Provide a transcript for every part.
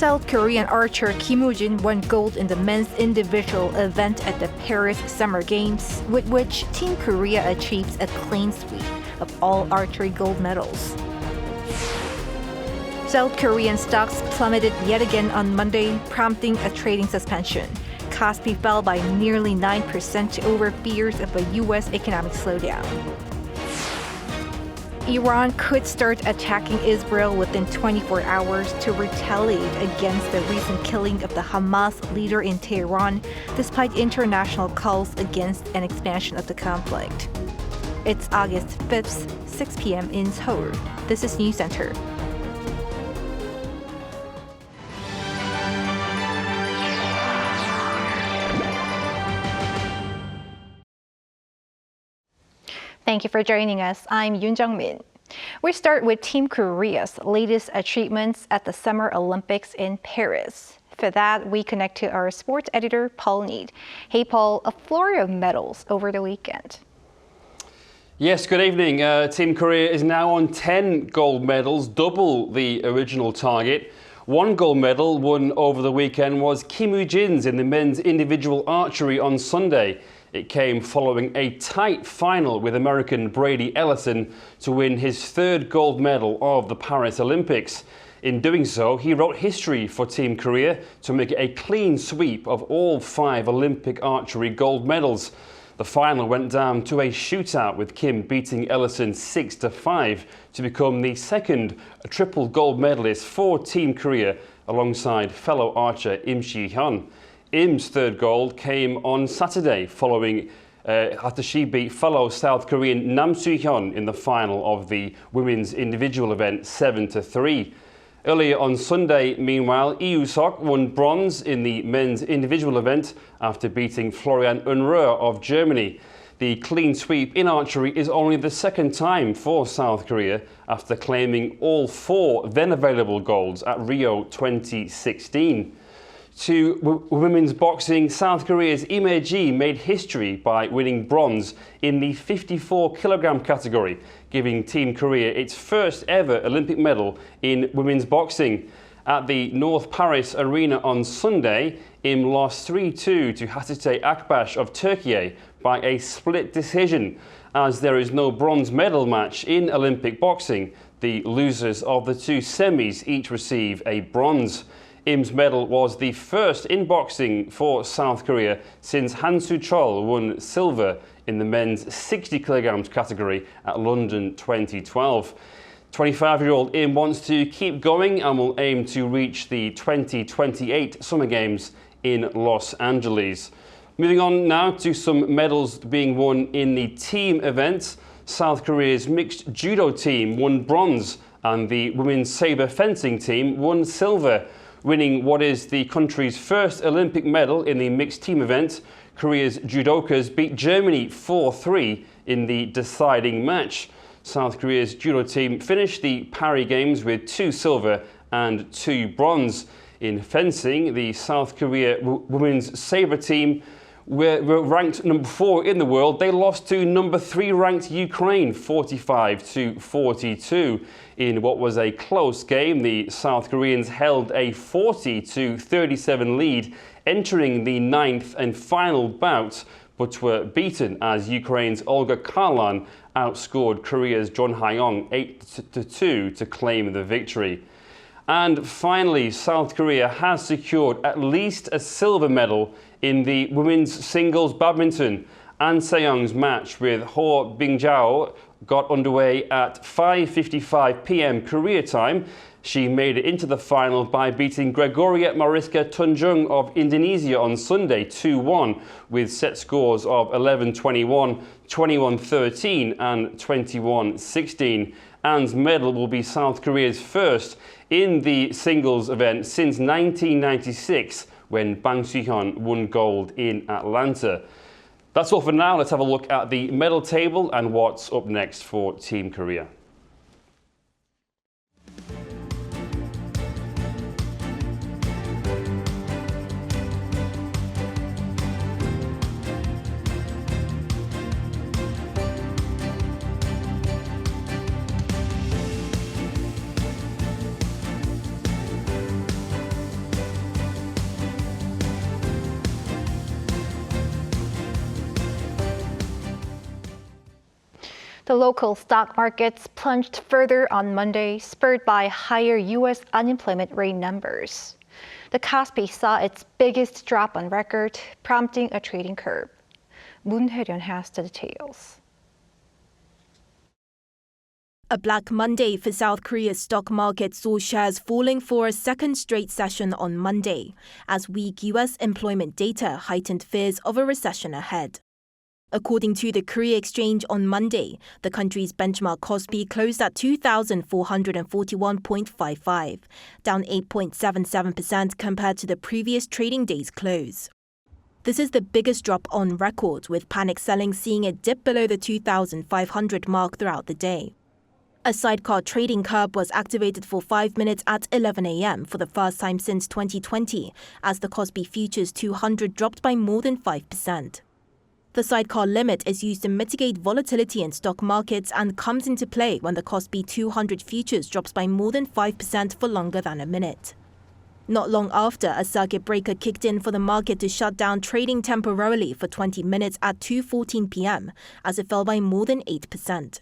South Korean archer Kim Woo-jin won gold in the men's individual event at the Paris Summer Games, with which Team Korea achieves a clean sweep of all archery gold medals. South Korean stocks plummeted yet again on Monday, prompting a trading suspension. KOSPI fell by nearly 9% over fears of a U.S. economic slowdown. Iran could start attacking Israel within 24 hours to retaliate against the recent killing of the Hamas leader in Tehran, despite international calls against an expansion of the conflict. It's August 5th, 6 p.m. in Seoul. This is Newscenter. Thank you for joining us. I'm Yoon Jung-min. We start with Team Korea's latest achievements at the Summer Olympics in Paris. For that, we connect to our sports editor, Paul Need. Hey, Paul, a flurry of medals over the weekend. Yes, good evening. Team Korea is now on 10 gold medals, double the original target. One gold medal won over the weekend was Kim Woo-jin's in the men's individual archery on Sunday. It came following a tight final with American Brady Ellison to win his third gold medal of the Paris Olympics. In doing so, he wrote history for Team Korea to make it a clean sweep of all 5 Olympic archery gold medals. The final went down to a shootout with Kim beating Ellison 6-5 to become the second triple gold medalist for Team Korea alongside fellow archer Im Si-hyun. Im's third gold came on Saturday following after she beat fellow South Korean Nam Soo-hyun in the final of the women's individual event 7-3. Earlier on Sunday, meanwhile, Lee Woo-seok won bronze in the men's individual event after beating Florian Unruh of Germany. The clean sweep in archery is only the second time for South Korea after claiming all 4 then available golds at Rio 2016. To women's boxing, South Korea's Im Hae-ji made history by winning bronze in the 54-kilogram category, giving Team Korea its first ever Olympic medal in women's boxing. At the North Paris Arena on Sunday, Im lost 3-2 to Hatite Akbaş of Turkey by a split decision. As there is no bronze medal match in Olympic boxing, the losers of the 2 semis each receive a bronze. Im's medal was the first in boxing for South Korea since Han Soo-chol won silver in the men's 60 kilograms category at London 2012. 25-year-old Im wants to keep going and will aim to reach the 2028 Summer Games in Los Angeles. Moving on now to some medals being won in the team events. South Korea's mixed judo team won bronze and the women's saber fencing team won silver. Winning what is the country's first Olympic medal in the mixed team event, Korea's judokas beat Germany 4-3 in the deciding match. South Korea's judo team finished the Paris Games with 2 silver and 2 bronze. In fencing, the South Korea women's saber team were ranked number 4 in the world. They lost to number 3 ranked Ukraine 45-42. In what was a close game, the South Koreans held a 40-37 lead entering the 9th and final bout, but were beaten as Ukraine's Olga Karlan outscored Korea's Jeon Ha-young 8-2 to claim the victory. And finally, South Korea has secured at least a silver medal in the women's singles badminton. An Se-young's match with Ho Bingjao got underway at 5:55 p.m. Korea time. She made it into the final by beating Gregoria Mariska Tunjung of Indonesia on Sunday 2-1 with set scores of 11-21, 21-13 and 21-16. An's medal will be South Korea's first in the singles event since 1996 when Bang Si-hyun won gold in Atlanta. That's all for now. Let's have a look at the medal table and what's up next for Team Korea. The local stock markets plunged further on Monday, spurred by higher U.S. unemployment rate numbers. The KOSPI saw its biggest drop on record, prompting a trading curve. Moon Hae-ryun has the details. A Black Monday for South Korea's stock market saw shares falling for a second straight session on Monday, as weak U.S. employment data heightened fears of a recession ahead. According to the Korea Exchange on Monday, the country's benchmark KOSPI closed at 2,441.55, down 8.77% compared to the previous trading day's close. This is the biggest drop on record, with panic selling seeing it dip below the 2,500 mark throughout the day. A sidecar trading curve was activated for 5 minutes at 11 a.m. for the first time since 2020, as the KOSPI Futures 200 dropped by more than 5%. The sidecar limit is used to mitigate volatility in stock markets and comes into play when the KOSPI 200 futures drops by more than 5% for longer than a minute. Not long after, a circuit breaker kicked in for the market to shut down trading temporarily for 20 minutes at 2:14 p.m. as it fell by more than 8%.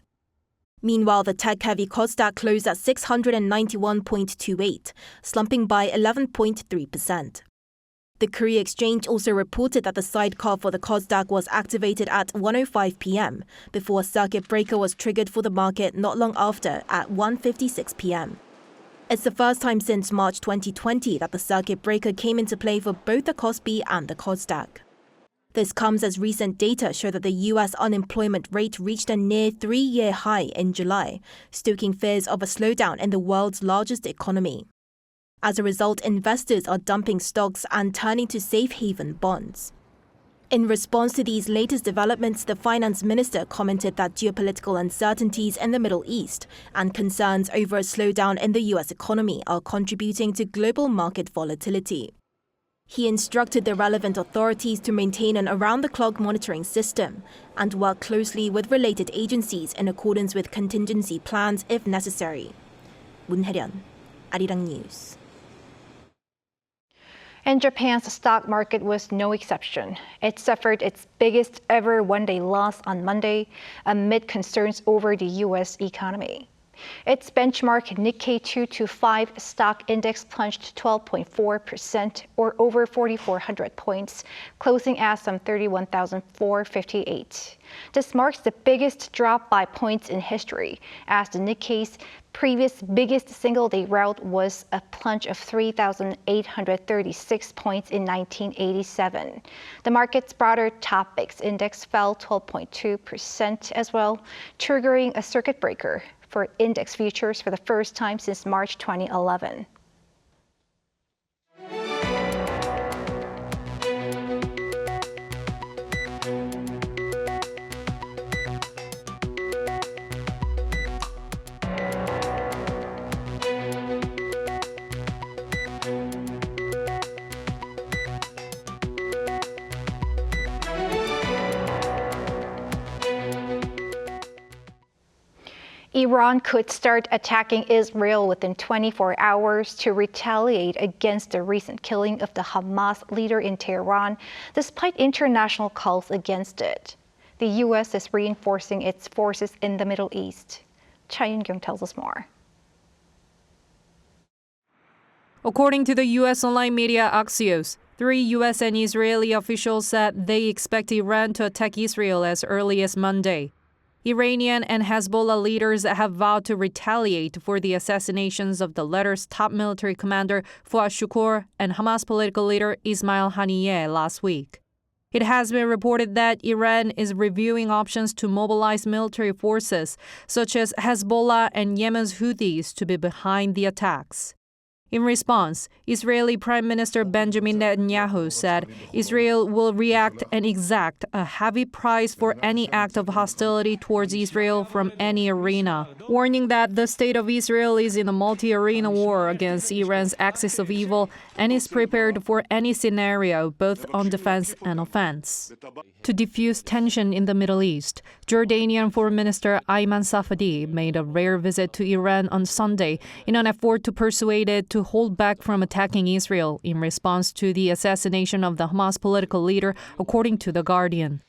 Meanwhile, the tech-heavy Kosdaq closed at 691.28, slumping by 11.3%. The Korea Exchange also reported that the sidecar for the Kosdaq was activated at 1:05 p.m. before a circuit breaker was triggered for the market not long after at 1:56 p.m. It's the first time since March 2020 that the circuit breaker came into play for both the KOSPI and the Kosdaq. This comes as recent data show that the U.S. unemployment rate reached a near 3-year high in July, stoking fears of a slowdown in the world's largest economy. As a result, investors are dumping stocks and turning to safe haven bonds. In response to these latest developments, the finance minister commented that geopolitical uncertainties in the Middle East and concerns over a slowdown in the U.S. economy are contributing to global market volatility. He instructed the relevant authorities to maintain an around-the-clock monitoring system and work closely with related agencies in accordance with contingency plans if necessary. Moon Hae-ryun, Arirang News. And Japan's stock market was no exception. It suffered its biggest ever one-day loss on Monday amid concerns over the U.S. economy. Its benchmark Nikkei 225 stock index plunged 12.4%, or over 4,400 points, closing at some 31,458. This marks the biggest drop by points in history, as the Nikkei's previous biggest single-day rout was a plunge of 3,836 points in 1987. The market's broader topics index fell 12.2% as well, triggering a circuit breaker for index futures for the first time since March 2011. Iran could start attacking Israel within 24 hours to retaliate against the recent killing of the Hamas leader in Tehran, despite international calls against it. The U.S. is reinforcing its forces in the Middle East. Cha Yun-kyung tells us more. According to the U.S. online media Axios, 3 U.S. and Israeli officials said they expect Iran to attack Israel as early as Monday. Iranian and Hezbollah leaders have vowed to retaliate for the assassinations of the latter's top military commander Fuad Shukr and Hamas political leader Ismail Haniyeh last week. It has been reported that Iran is reviewing options to mobilize military forces, such as Hezbollah and Yemen's Houthis, to be behind the attacks. In response, Israeli Prime Minister Benjamin Netanyahu said Israel will react and exact a heavy price for any act of hostility towards Israel from any arena, warning that the state of Israel is in a multi-arena war against Iran's axis of evil and is prepared for any scenario, both on defense and offense. To diffuse tension in the Middle East, Jordanian Foreign Minister Ayman Safadi made a rare visit to Iran on Sunday in an effort to persuade it to hold back from attacking Israel in response to the assassination of the Hamas political leader, according to The Guardian.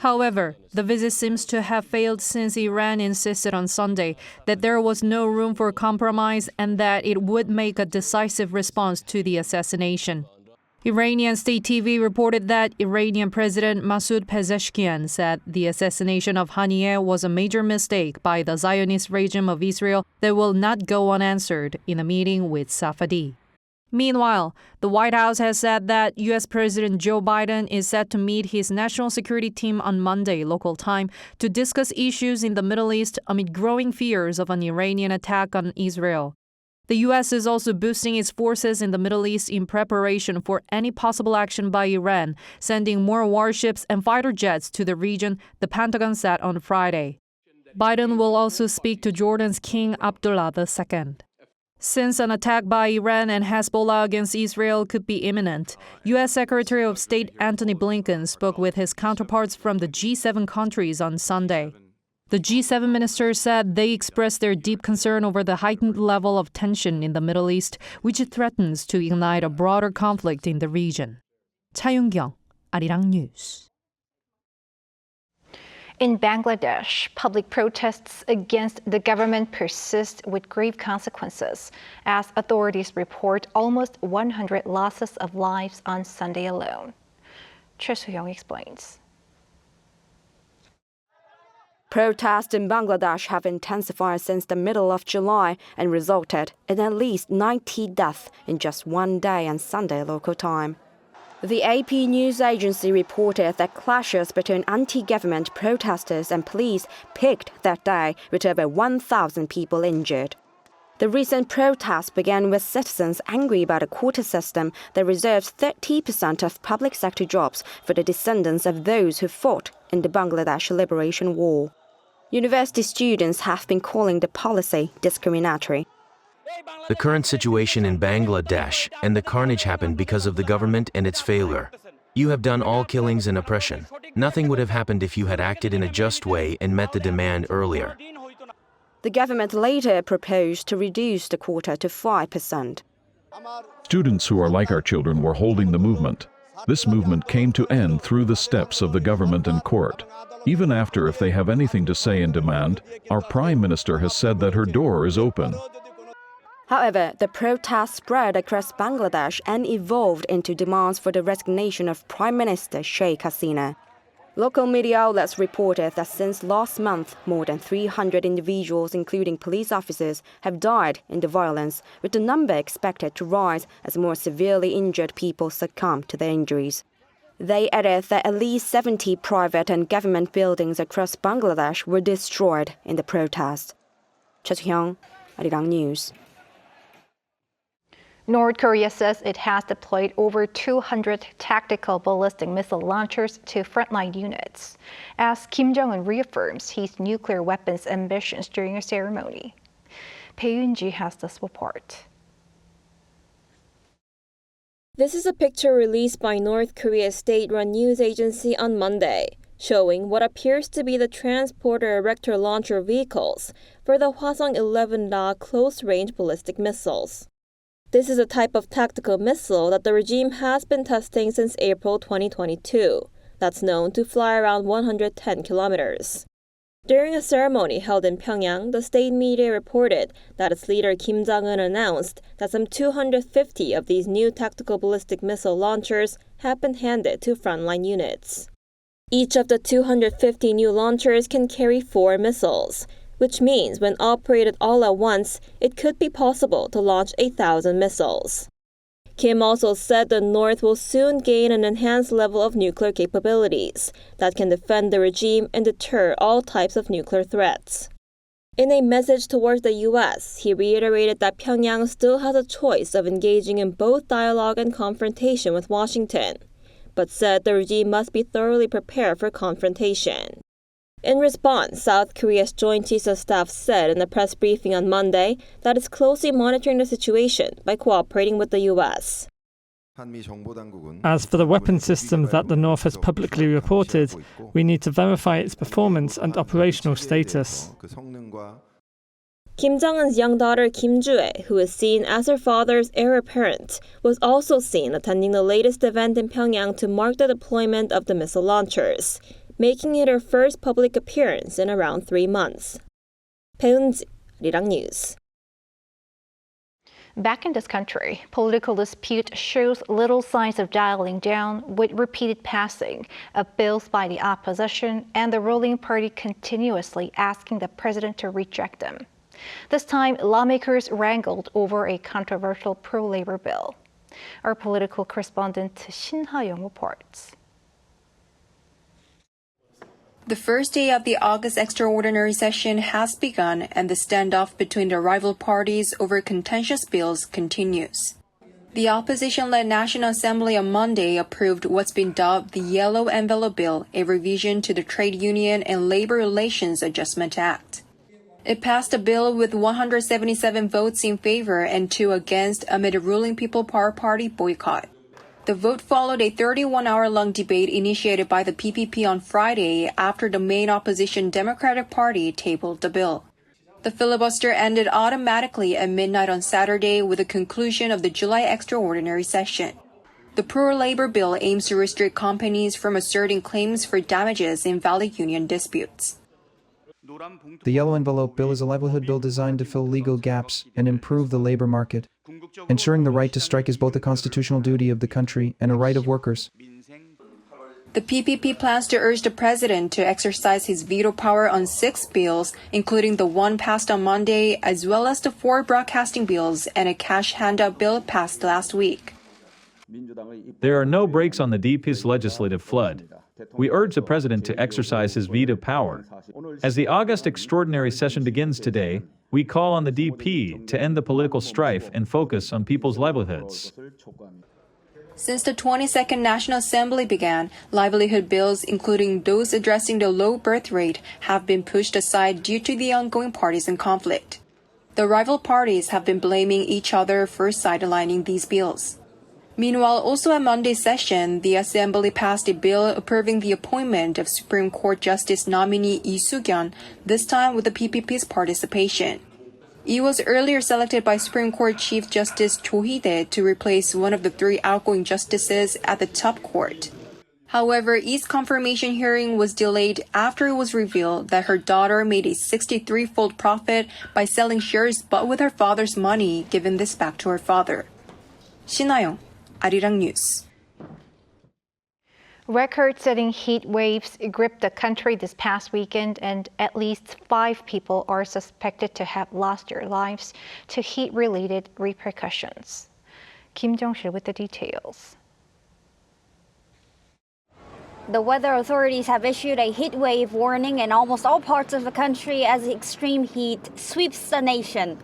However, the visit seems to have failed since Iran insisted on Sunday that there was no room for compromise and that it would make a decisive response to the assassination. Iranian state TV reported that Iranian President Masoud Pezeshkian said the assassination of Haniyeh was a major mistake by the Zionist regime of Israel that will not go unanswered in a meeting with Safadi. Meanwhile, the White House has said that U.S. President Joe Biden is set to meet his national security team on Monday, local time, to discuss issues in the Middle East amid growing fears of an Iranian attack on Israel. The U.S. is also boosting its forces in the Middle East in preparation for any possible action by Iran, sending more warships and fighter jets to the region, the Pentagon said on Friday. Biden will also speak to Jordan's King Abdullah II. Since an attack by Iran and Hezbollah against Israel could be imminent, U.S. Secretary of State Antony Blinken spoke with his counterparts from the G7 countries on Sunday. The G7 ministers said they expressed their deep concern over the heightened level of tension in the Middle East, which threatens to ignite a broader conflict in the region. 차윤경, Arirang News. In Bangladesh, public protests against the government persist with grave consequences, as authorities report almost 100 losses of lives on Sunday alone. Choi Soo-young explains. Protests in Bangladesh have intensified since the middle of July and resulted in at least 90 deaths in just one day on Sunday local time. The AP news agency reported that clashes between anti-government protesters and police peaked that day with over 1,000 people injured. The recent protests began with citizens angry about a quota system that reserves 30% of public sector jobs for the descendants of those who fought in the Bangladesh Liberation War. University students have been calling the policy discriminatory. The current situation in Bangladesh and the carnage happened because of the government and its failure. You have done all killings and oppression. Nothing would have happened if you had acted in a just way and met the demand earlier. The government later proposed to reduce the quota to 5%. Students who are like our children were holding the movement. This movement came to end through the steps of the government and court. Even after, if they have anything to say and demand, our Prime Minister has said that her door is open. However, the protests spread across Bangladesh and evolved into demands for the resignation of Prime Minister Sheikh Hasina. Local media outlets reported that since last month, more than 300 individuals, including police officers, have died in the violence, with the number expected to rise as more severely injured people succumb to their injuries. They added that at least 70 private and government buildings across Bangladesh were destroyed in the protests. Choi Soo-young, Arirang News. North Korea says it has deployed over 200 tactical ballistic missile launchers to frontline units, as Kim Jong-un reaffirms his nuclear weapons ambitions during a ceremony. Bae Yoon-ji has this report. This is a picture released by North Korea's state-run news agency on Monday, showing what appears to be the transporter erector launcher vehicles for the Hwasong-11 close-range ballistic missiles. This is a type of tactical missile that the regime has been testing since April 2022, that's known to fly around 110 kilometers. During a ceremony held in Pyongyang, the state media reported that its leader Kim Jong-un announced that some 250 of these new tactical ballistic missile launchers have been handed to frontline units. Each of the 250 new launchers can carry 4 missiles, which means when operated all at once, it could be possible to launch 1,000 missiles. Kim also said the North will soon gain an enhanced level of nuclear capabilities that can defend the regime and deter all types of nuclear threats. In a message towards the U.S., he reiterated that Pyongyang still has a choice of engaging in both dialogue and confrontation with Washington, but said the regime must be thoroughly prepared for confrontation. In response, South Korea's Joint Chiefs of Staff said in a press briefing on Monday that it's closely monitoring the situation by cooperating with the U.S. As for the weapon systems that the North has publicly reported, we need to verify its performance and operational status. Kim Jong-un's young daughter Kim Ju-ae, who is seen as her father's heir apparent, was also seen attending the latest event in Pyongyang to mark the deployment of the missile launchers, making it her first public appearance in around 3 months. 배은지, Arirang News. Back in this country, political dispute shows little signs of dialing down with repeated passing of bills by the opposition and the ruling party continuously asking the president to reject them. This time, lawmakers wrangled over a controversial pro-labor bill. Our political correspondent Shin Ha-young reports. The first day of the August extraordinary session has begun, and the standoff between the rival parties over contentious bills continues. The opposition-led National Assembly on Monday approved what's been dubbed the Yellow Envelope Bill, a revision to the Trade Union and Labor Relations Adjustment Act. It passed a bill with 177 votes in favor and 2 against amid a ruling People Power Party boycott. The vote followed a 31-hour-long debate initiated by the PPP on Friday after the main opposition Democratic Party tabled the bill. The filibuster ended automatically at midnight on Saturday with the conclusion of the July extraordinary session. The pro-labor bill aims to restrict companies from asserting claims for damages in valid union disputes. The Yellow Envelope Bill is a livelihood bill designed to fill legal gaps and improve the labor market. Ensuring the right to strike is both a constitutional duty of the country and a right of workers. The PPP plans to urge the president to exercise his veto power on 6 bills, including the one passed on Monday, as well as the 4 broadcasting bills and a cash handout bill passed last week. There are no brakes on the DP's legislative flood. We urge the president to exercise his veto power. As the August extraordinary session begins today, we call on the DP to end the political strife and focus on people's livelihoods. Since the 22nd National Assembly began, livelihood bills, including those addressing the low birth rate, have been pushed aside due to the ongoing partisan conflict. The rival parties have been blaming each other for sidelining these bills. Meanwhile, also at Monday's session, the Assembly passed a bill approving the appointment of Supreme Court Justice nominee Lee Soo-kyun, this time with the PPP's participation. Lee was earlier selected by Supreme Court Chief Justice Cho Hee-dae to replace one of the 3 outgoing justices at the top court. However, Lee's confirmation hearing was delayed after it was revealed that her daughter made a 63-fold profit by selling shares but with her father's money, giving this back to her father. Shin Ha-young, Arirang News. Record-setting heat waves gripped the country this past weekend, and at least 5 people are suspected to have lost their lives to heat-related repercussions. Kim Jong-sil with the details. The weather authorities have issued a heat wave warning in almost all parts of the country as extreme heat sweeps the nation.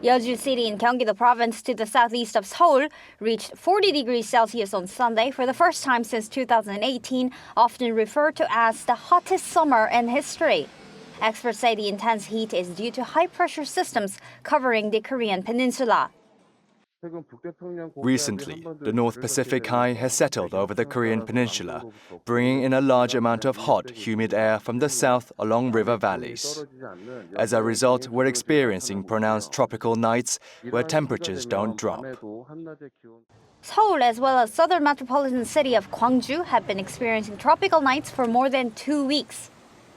Yeoju City in Gyeonggi-do Province to the southeast of Seoul reached 40 degrees Celsius on Sunday for the first time since 2018, often referred to as the hottest summer in history. Experts say the intense heat is due to high-pressure systems covering the Korean peninsula. Recently, the North Pacific High has settled over the Korean peninsula, bringing in a large amount of hot, humid air from the south along river valleys. As a result, we're experiencing pronounced tropical nights where temperatures don't drop. Seoul, as well as southern metropolitan city of Gwangju, have been experiencing tropical nights for more than 2 weeks.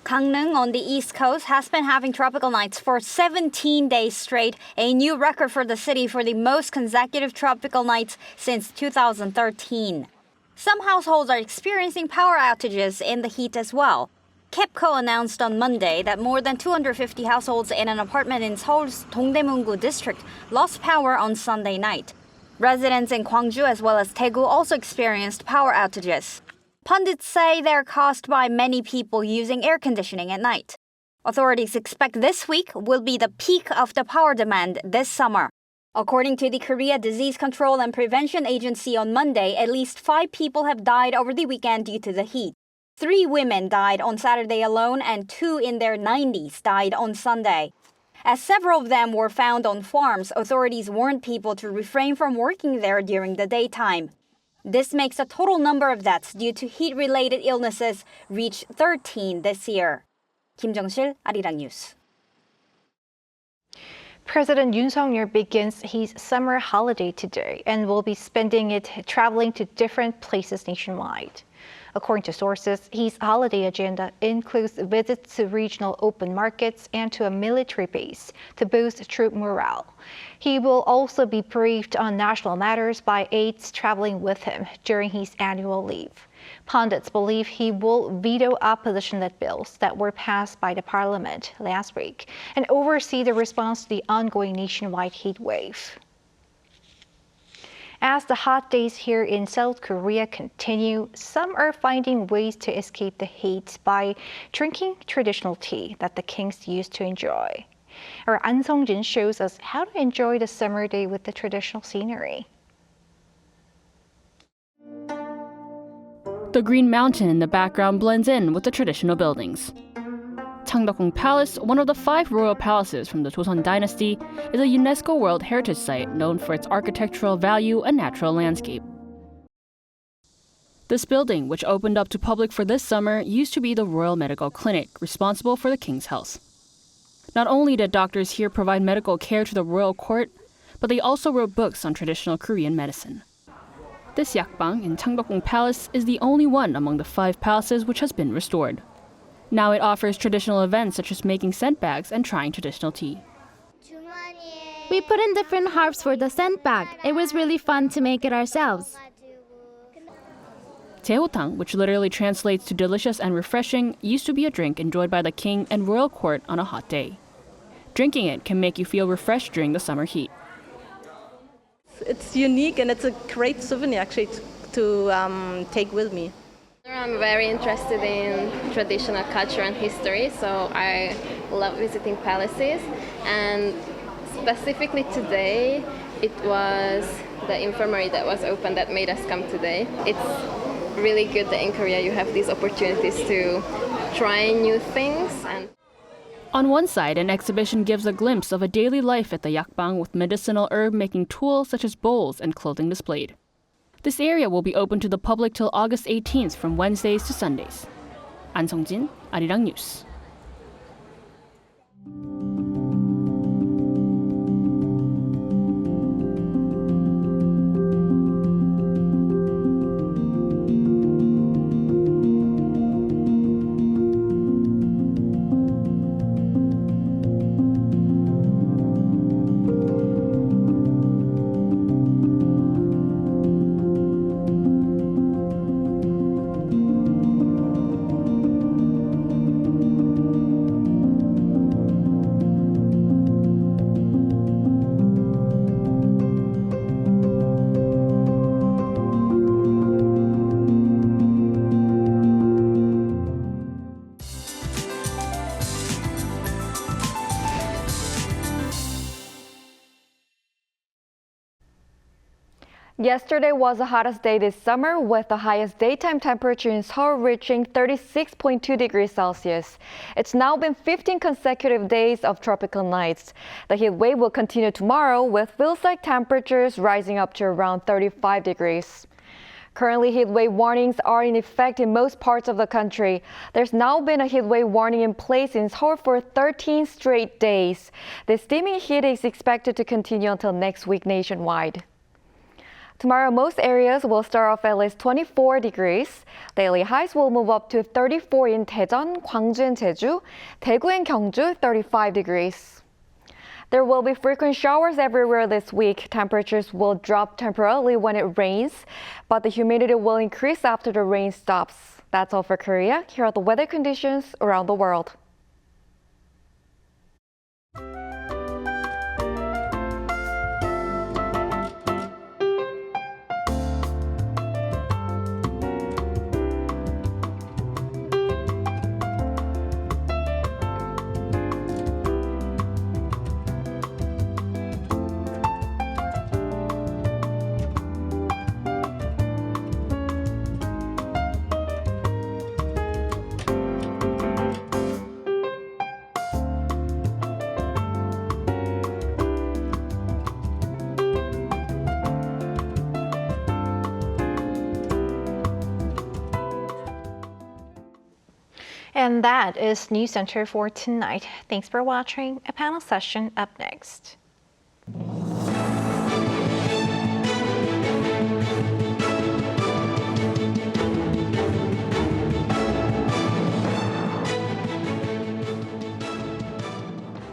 Gangneung on the east coast has been having tropical nights for 17 days straight, a new record for the city for the most consecutive tropical nights since 2013. Some households are experiencing power outages in the heat as well. KEPCO announced on Monday that more than 250 households in an apartment in Seoul's Dongdaemun-gu district lost power on Sunday night. Residents in Gwangju as well as Daegu also experienced power outages. Pundits say they're caused by many people using air conditioning at night. Authorities expect this week will be the peak of the power demand this summer. According to the Korea Disease Control and Prevention Agency on Monday, at least 5 people have died over the weekend due to the heat. 3 women died on Saturday alone and 2 in their 90s died on Sunday. As several of them were found on farms, authorities warned people to refrain from working there during the daytime. This makes the total number of deaths due to heat-related illnesses reach 13 this year. Kim Jong-sil, Arirang News. President Yoon Suk-yeol begins his summer holiday today and will be spending it traveling to different places nationwide. According to sources, his holiday agenda includes visits to regional open markets and to a military base to boost troop morale. He will also be briefed on national matters by aides traveling with him during his annual leave. Pundits believe he will veto opposition-led bills that were passed by the parliament last week and oversee the response to the ongoing nationwide heat wave. As the hot days here in South Korea continue, some are finding ways to escape the heat by drinking traditional tea that the kings used to enjoy. Our An Song-jin shows us how to enjoy the summer day with the traditional scenery. The Green Mountain in the background blends in with the traditional buildings. Changdeokgung Palace, one of the 5 royal palaces from the Joseon dynasty, is a UNESCO World Heritage Site known for its architectural value and natural landscape. This building, which opened up to public for this summer, used to be the Royal Medical Clinic, responsible for the king's health. Not only did doctors here provide medical care to the royal court, but they also wrote books on traditional Korean medicine. This yakbang in Changdeokgung Palace is the only one among the 5 palaces which has been restored. Now it offers traditional events such as making scent bags and trying traditional tea. We put in different herbs for the scent bag. It was really fun to make it ourselves. Jaehotang, which literally translates to delicious and refreshing, used to be a drink enjoyed by the king and royal court on a hot day. Drinking it can make you feel refreshed during the summer heat. It's unique and it's a great souvenir actually to take with me. I'm very interested in traditional culture and history, so I love visiting palaces. And specifically today, it was the infirmary that was open that made us come today. It's really good that in Korea you have these opportunities to try new things. On one side, an exhibition gives a glimpse of a daily life at the yakbang with medicinal herb-making tools such as bowls and clothing displayed. This area will be open to the public till August 18th from Wednesdays to Sundays. An Song-jin, Arirang News. Yesterday was the hottest day this summer, with the highest daytime temperature in Seoul reaching 36.2 degrees Celsius. It's now been 15 consecutive days of tropical nights. The heat wave will continue tomorrow, with feels-like temperatures rising up to around 35 degrees. Currently, heat wave warnings are in effect in most parts of the country. There's now been a heat wave warning in place in Seoul for 13 straight days. The steaming heat is expected to continue until next week nationwide. Tomorrow, most areas will start off at least 24 degrees. Daily highs will move up to 34 in Daejeon, Gwangju and Jeju, Daegu and Gyeongju, 35 degrees. There will be frequent showers everywhere this week. Temperatures will drop temporarily when it rains, but the humidity will increase after the rain stops. That's all for Korea. Here are the weather conditions around the world. And that is Newscenter for tonight. Thanks for watching. A panel session up next.